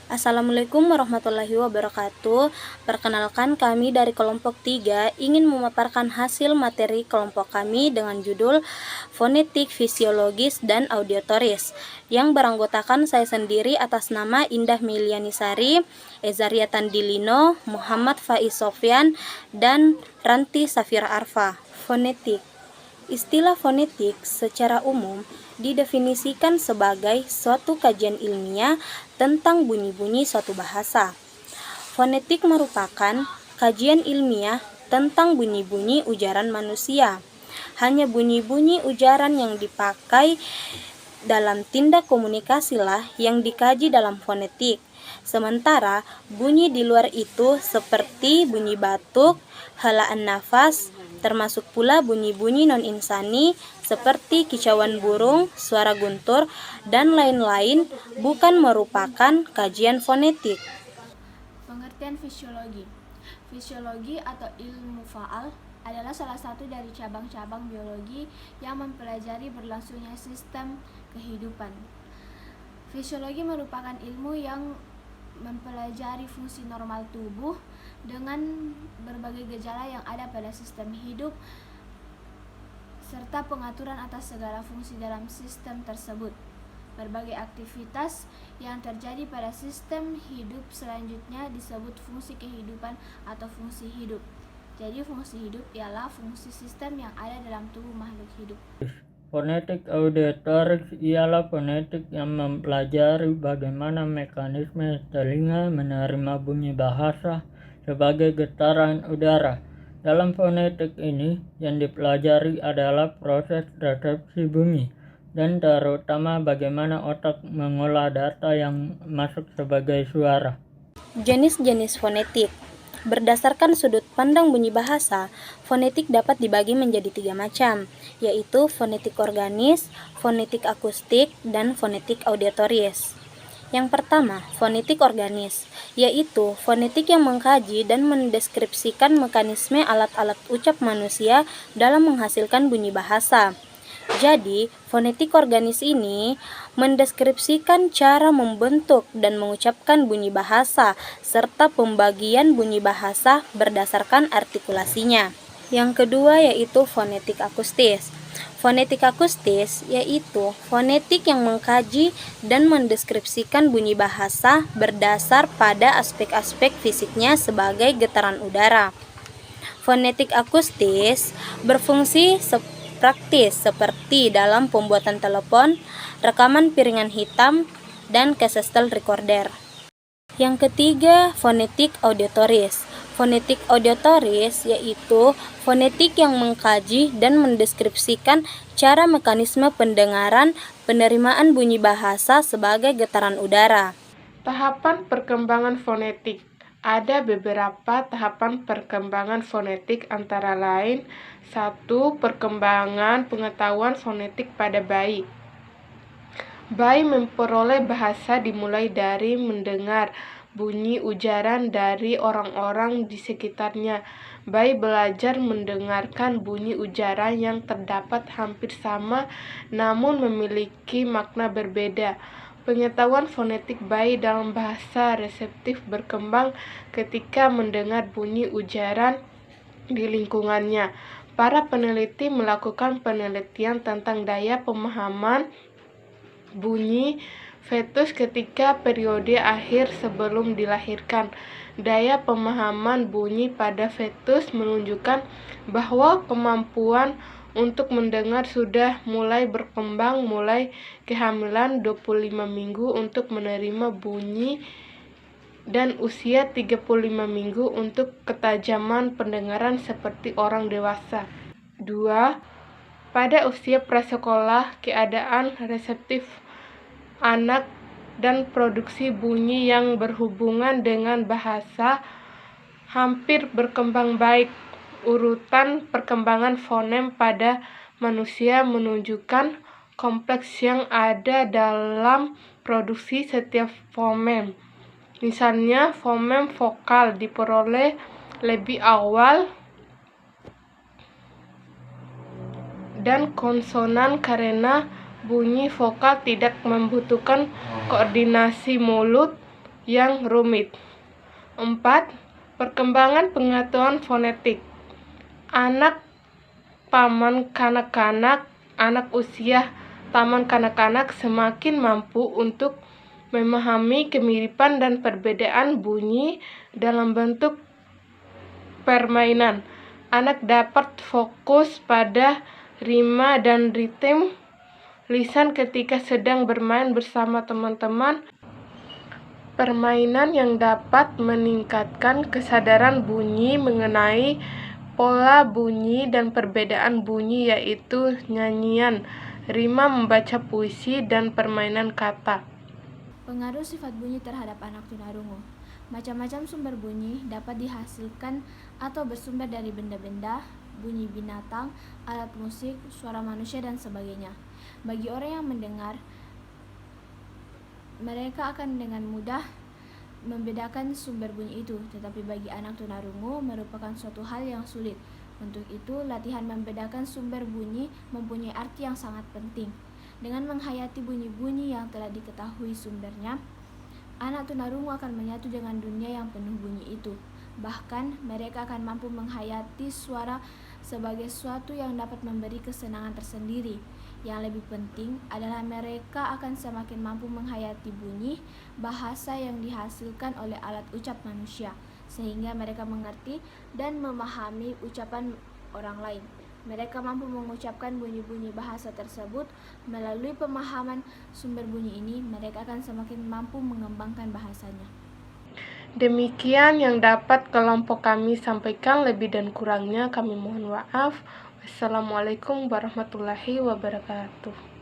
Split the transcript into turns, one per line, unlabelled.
Assalamualaikum warahmatullahi wabarakatuh. Perkenalkan, kami dari kelompok 3 ingin memaparkan hasil materi kelompok kami dengan judul Fonetik, Fisiologis, dan Auditoris, yang beranggotakan saya sendiri atas nama Indah Milianisari, Ezaria Tandilino, Muhammad Faiz Sofyan, dan Ranti Safira Arfa. Fonetik. Istilah fonetik secara umum didefinisikan sebagai suatu kajian ilmiah tentang bunyi-bunyi suatu bahasa. Fonetik merupakan kajian ilmiah tentang bunyi-bunyi ujaran manusia. Hanya bunyi-bunyi ujaran yang dipakai dalam tindak komunikasi lah yang dikaji dalam fonetik. Sementara bunyi di luar itu seperti bunyi batuk, helaan nafas, termasuk pula bunyi-bunyi non-insani seperti kicauan burung, suara guntur, dan lain-lain bukan merupakan kajian fonetik.
Pengertian fisiologi. Fisiologi atau ilmu faal adalah salah satu dari cabang-cabang biologi yang mempelajari berlangsungnya sistem kehidupan. Fisiologi merupakan ilmu yang mempelajari fungsi normal tubuh dengan berbagai gejala yang ada pada sistem hidup serta pengaturan atas segala fungsi dalam sistem tersebut. Berbagai aktivitas yang terjadi pada sistem hidup selanjutnya disebut fungsi kehidupan atau fungsi hidup. Jadi fungsi hidup ialah fungsi sistem yang ada dalam tubuh makhluk hidup.
Fonetik auditoris ialah fonetik yang mempelajari bagaimana mekanisme telinga menerima bunyi bahasa sebagai getaran udara. Dalam fonetik ini, yang dipelajari adalah proses resepsi bunyi dan terutama bagaimana otak mengolah data yang masuk sebagai suara.
Jenis-jenis fonetik. Berdasarkan sudut pandang bunyi bahasa, fonetik dapat dibagi menjadi 3 macam, yaitu fonetik organis, fonetik akustik, dan fonetik auditoris. Yang pertama, fonetik organis, yaitu fonetik yang mengkaji dan mendeskripsikan mekanisme alat-alat ucap manusia dalam menghasilkan bunyi bahasa. Jadi, fonetik organis ini mendeskripsikan cara membentuk dan mengucapkan bunyi bahasa serta pembagian bunyi bahasa berdasarkan artikulasinya. Yang kedua yaitu fonetik akustis. Fonetik akustis yaitu fonetik yang mengkaji dan mendeskripsikan bunyi bahasa berdasar pada aspek-aspek fisiknya sebagai getaran udara. Fonetik akustis berfungsi praktis seperti dalam pembuatan telepon, rekaman piringan hitam, dan cassette recorder. Yang ketiga, fonetik auditoris. Fonetik auditoris yaitu fonetik yang mengkaji dan mendeskripsikan cara mekanisme pendengaran penerimaan bunyi bahasa sebagai getaran udara.
Tahapan perkembangan fonetik. Ada beberapa tahapan perkembangan fonetik antara lain 1. Perkembangan pengetahuan fonetik pada bayi. Bayi memperoleh bahasa dimulai dari mendengar bunyi ujaran dari orang-orang di sekitarnya. Bayi belajar mendengarkan bunyi ujaran yang terdapat hampir sama namun memiliki makna berbeda. Pengetahuan fonetik bayi dalam bahasa reseptif berkembang ketika mendengar bunyi ujaran di lingkungannya. Para peneliti melakukan penelitian tentang daya pemahaman bunyi fetus ketika periode akhir sebelum dilahirkan. Daya pemahaman bunyi pada fetus menunjukkan bahwa kemampuan untuk mendengar sudah mulai berkembang mulai kehamilan 25 minggu untuk menerima bunyi dan usia 35 minggu untuk ketajaman pendengaran seperti orang dewasa. 2. Pada usia prasekolah, keadaan reseptif anak dan produksi bunyi yang berhubungan dengan bahasa hampir berkembang baik. Urutan perkembangan fonem pada manusia menunjukkan kompleks yang ada dalam produksi setiap fonem. Misalnya, fonem vokal diperoleh lebih awal dan konsonan karena bunyi vokal tidak membutuhkan koordinasi mulut yang rumit. 4. Perkembangan pengetahuan fonetik. Anak paman kanak-kanak, anak usia taman kanak-kanak semakin mampu untuk memahami kemiripan dan perbedaan bunyi dalam bentuk permainan. Anak dapat fokus pada rima dan ritme lisan ketika sedang bermain bersama teman-teman. Permainan yang dapat meningkatkan kesadaran bunyi mengenai pola bunyi dan perbedaan bunyi, yaitu nyanyian, rima, membaca puisi, dan permainan kata.
Pengaruh sifat bunyi terhadap anak tunarungu. Macam-macam sumber bunyi dapat dihasilkan atau bersumber dari benda-benda, bunyi binatang, alat musik, suara manusia, dan sebagainya. Bagi orang yang mendengar, mereka akan dengan mudah membedakan sumber bunyi itu, tetapi bagi anak tunarungu merupakan suatu hal yang sulit. Untuk itu, latihan membedakan sumber bunyi mempunyai arti yang sangat penting. Dengan menghayati bunyi-bunyi yang telah diketahui sumbernya, anak tunarungu akan menyatu dengan dunia yang penuh bunyi itu. Bahkan, mereka akan mampu menghayati suara sebagai sesuatu yang dapat memberi kesenangan tersendiri. Yang lebih penting adalah mereka akan semakin mampu menghayati bunyi bahasa yang dihasilkan oleh alat ucap manusia, sehingga mereka mengerti dan memahami ucapan orang lain. Mereka mampu mengucapkan bunyi-bunyi bahasa tersebut. Melalui pemahaman sumber bunyi ini, mereka akan semakin mampu mengembangkan bahasanya.
Demikian yang dapat kelompok kami sampaikan, lebih dan kurangnya kami mohon maaf. Wassalamualaikum warahmatullahi wabarakatuh.